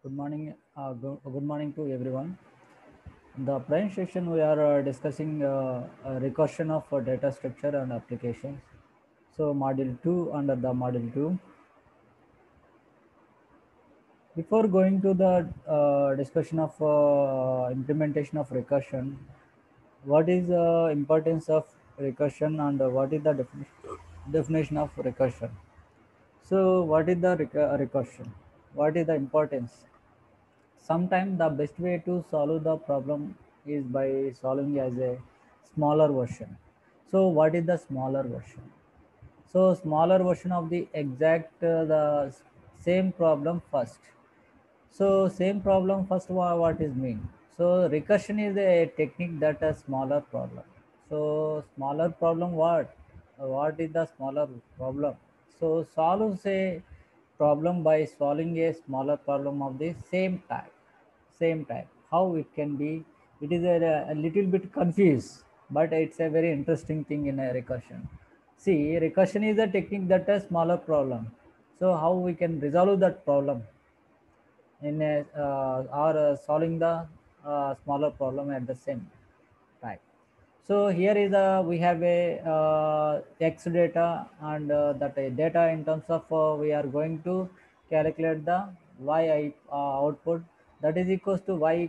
Good morning. Good morning to everyone. In the prior session, we are discussing recursion of data structure and applications. So, module 2 under the module 2. Before going to the discussion of implementation of recursion, what is the importance of recursion and what is the definition of recursion? So, what is the recursion? What is the importance? Sometimes the best way to solve the problem is by solving as a smaller version. So what is the smaller version? So smaller version of the exact same problem first. So same problem first, what is mean? So recursion is a technique that a smaller problem. So smaller problem what? What is the smaller problem? So solves a problem by solving a smaller problem of the same type. How it can be? It is a little bit confused, but it's a very interesting thing in a recursion. See, recursion is a technique that a smaller problem. So how we can resolve that problem in a, or solving the smaller problem at the same time. So here is a we have a x data and that data in terms of we are going to calculate the output, that is equals to y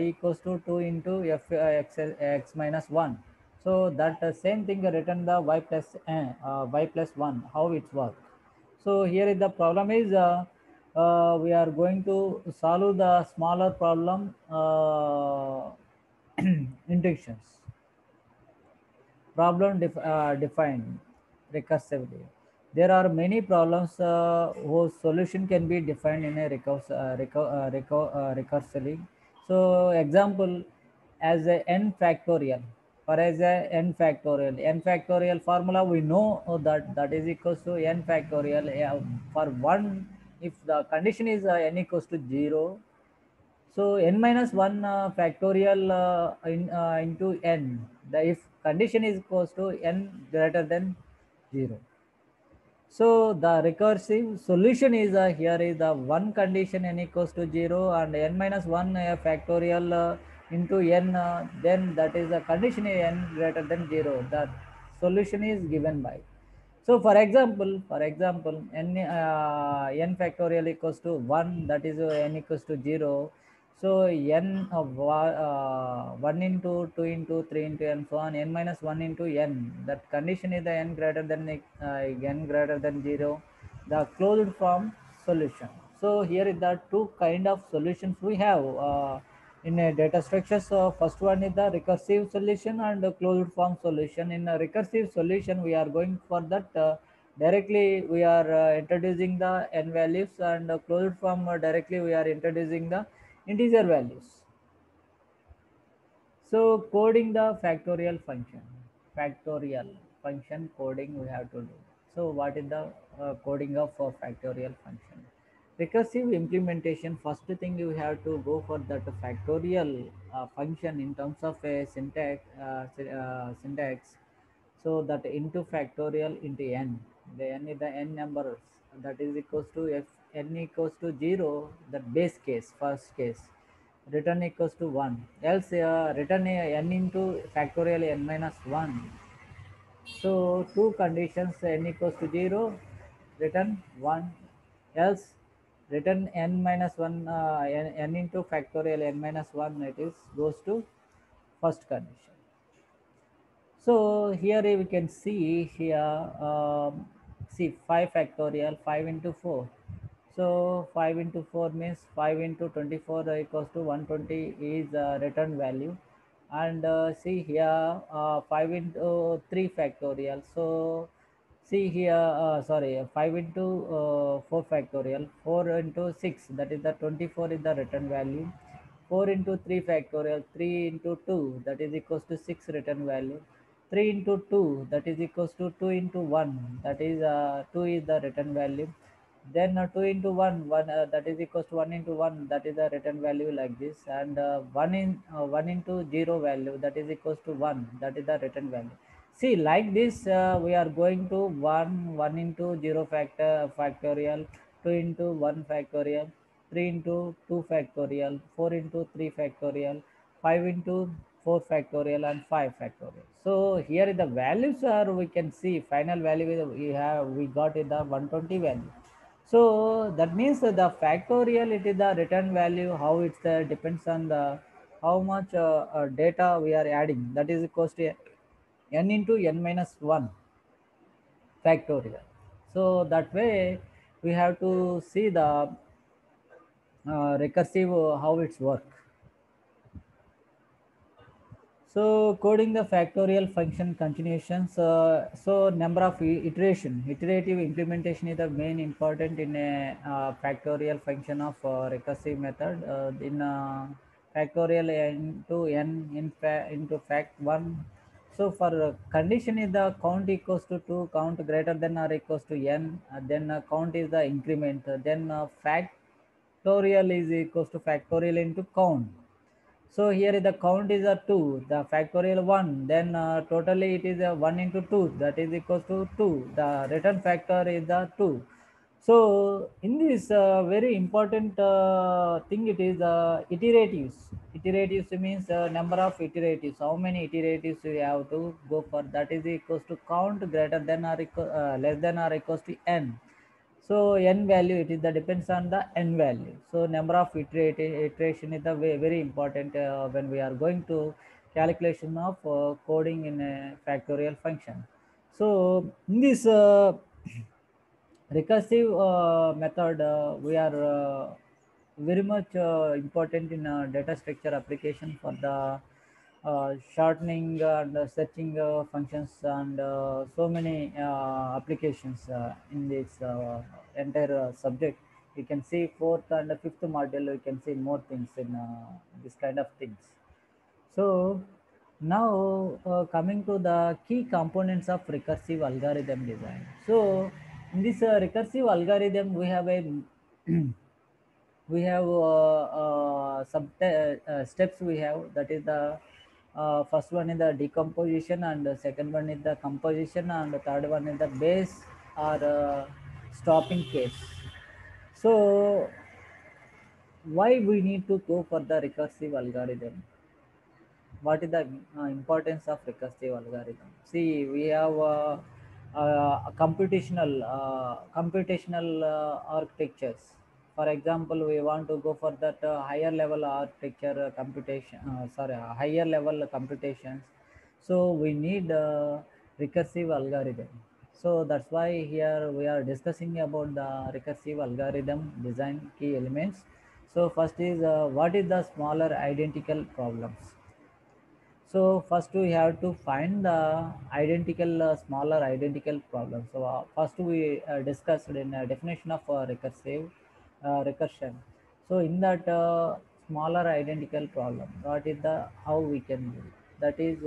equals to 2 into x minus 1. So that same thing written the y plus 1, how it works. So here is the problem is we are going to solve the smaller problem intentions. Defined recursively. There are many problems whose solution can be defined in a recursively. So example, as a n factorial. For as a n factorial formula we know that is equals to n factorial. For one, if the condition is n equals to 0, so n minus 1 factorial into n, the if condition is equals to n greater than 0. So the recursive solution is here is the one condition n equals to 0 and n minus 1 factorial into n, then that is the condition n greater than 0. The solution is given by. So for example, n factorial equals to 1, that is n equals to 0. So n of 1 into 2 into 3 into and so on, n minus 1 into n. That condition is the n greater than 0, the closed form solution. So here is the two kind of solutions we have in a data structure. So first one is the recursive solution and the closed form solution. In a recursive solution, we are going for that directly we are introducing the n values, and closed form directly we are introducing the integer values. So coding the factorial function coding we have to do. So what is the coding of factorial function? Recursive implementation, first thing you have to go for that factorial function in terms of a syntax. So that into factorial into n, the n is the n numbers, that is equals to if n equals to 0, that base case, first case, return equals to 1, else return n into factorial n minus 1. So two conditions, n equals to 0, return 1, else return n minus 1, n into factorial n minus 1, it is goes to first condition. So here we can see here, see 5 factorial, 5 into 4. So 5 into 4 means 5 into 24 equals to 120 is return value. And see here 5 into 3 factorial. So see here, sorry, 5 into 4 factorial, 4 into 6, that is the 24 is the return value. 4 into 3 factorial, 3 into 2, that is equals to 6 return value. 3 into 2, that is equals to 2 into 1, that is 2 is the return value. Then 2 into 1, 1 that is equals to 1 into 1, that is the return value like this. And 1 into 0 value, that is equals to 1, that is the return value. See, like this we are going to 1 into 0 factorial, 2 into 1 factorial, 3 into 2 factorial, 4 into 3 factorial, 5 into 4 factorial, and 5 factorial. So here the values are, we can see final value we got in the 120 value. So that means that the factorial, it is the return value, how it's depends on the how much data we are adding. That is equals to n into n minus 1 factorial. So that way we have to see the recursive how it's work. So coding the factorial function continuations. So number of iterative implementation is the main important in a factorial function of recursive method. In factorial into n into fact 1. So for condition is the count equals to 2, count greater than or equals to n, then count is the increment, then factorial is equals to factorial into count. So here the count is a 2, the factorial 1, then totally it is a 1 into 2, that is equals to 2. The return factor is the 2. So in this very important thing, it is iteratives. Iteratives means number of iteratives. How many iteratives we have to go for? That is equals to count greater than or less than or equals to n. So n value, it is the depends on the n value. So number of iteration is the very important when we are going to calculation of coding in a factorial function. So in this recursive method, we are very much important in data structure application for the shortening and searching functions, and so many applications in this entire subject. You can see fourth and fifth module, you can see more things in this kind of things. So now coming to the key components of recursive algorithm design. So in this recursive algorithm, we have a we have steps we have, that is the first one is the decomposition, and the second one is the composition, and the third one is the base or stopping case. So why we need to go for the recursive algorithm? What is the importance of recursive algorithm? See, we have computational architectures. For example, we want to go for that higher level architecture computation, higher level computations. So we need recursive algorithm. So that's why here we are discussing about the recursive algorithm design key elements. So first is what is the smaller identical problems? So first we have to find the identical, smaller identical problem. So first we discussed in a definition of recursion. So in that smaller identical problem, what is the how we can do? That is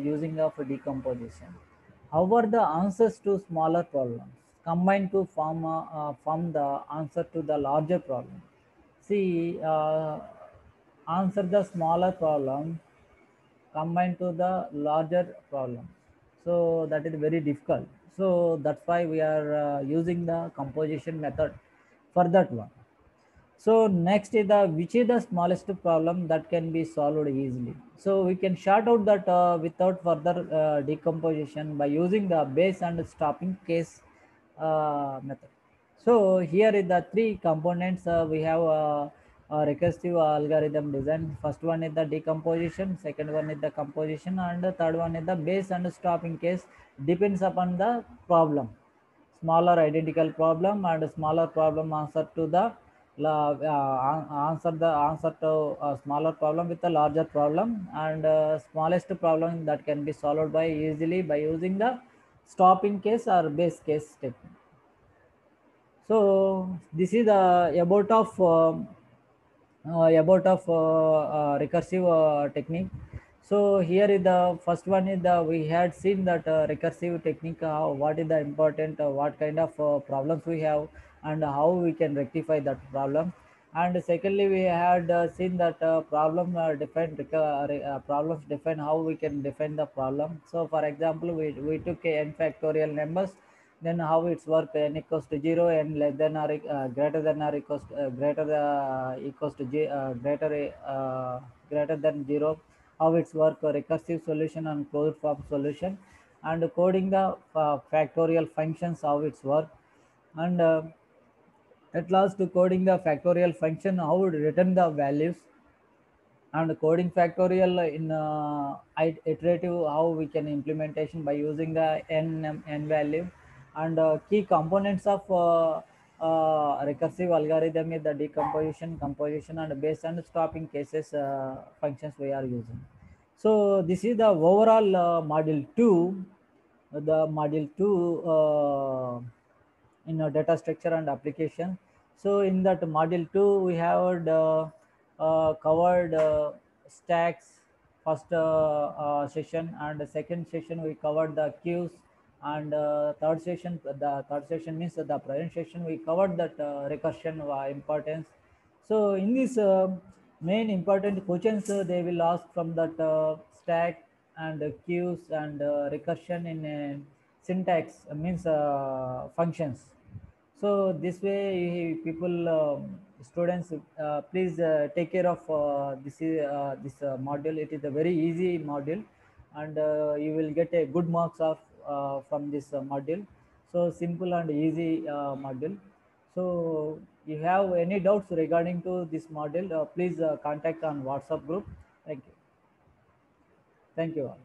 using of decomposition. However, the answers to smaller problems combine to form the answer to the larger problem. See, answer the smaller problem combined to the larger problem. So that is very difficult. So that's why we are using the composition method for that one. So next is the which is the smallest problem that can be solved easily. So we can short out that without further decomposition by using the base and stopping case method. So here is the three components we have recursive algorithm design. First one is the decomposition, second one is the composition, and the third one is the base and stopping case. Depends upon the problem, smaller identical problem and smaller problem answer to the answer to a smaller problem with a larger problem, and smallest problem that can be solved by easily by using the stopping case or base case technique. So this is about of recursive technique. So here is the first one is the we had seen that recursive technique, what is the important, what kind of problems we have, and how we can rectify that problem. And secondly, we had seen that problems define how we can define the problem. So for example, we took a n factorial numbers, then how it's work, n equals to 0 and less than or greater than or equals to, equals to greater than 0, how it's work, recursive solution and closed form solution, and coding the factorial functions, how it's work, and at last coding the factorial function, how it return the values, and coding factorial in iterative, how we can implementation by using the n value, and key components of recursive algorithm is the decomposition, composition, and base and stopping cases functions we are using. So this is the overall module 2, the module 2 in data structure and application. So in that module 2 we have covered stacks first session, and the second session we covered the queues, and the third session means the present session we covered that recursion importance. So in this main important questions they will ask from that stack and queues and recursion in syntax, means functions. So this way people students please take care of this module. It is a very easy module, and you will get a good marks of from this module. So simple and easy module. So you have any doubts regarding to this module, please contact on WhatsApp group. Thank you. Thank you all.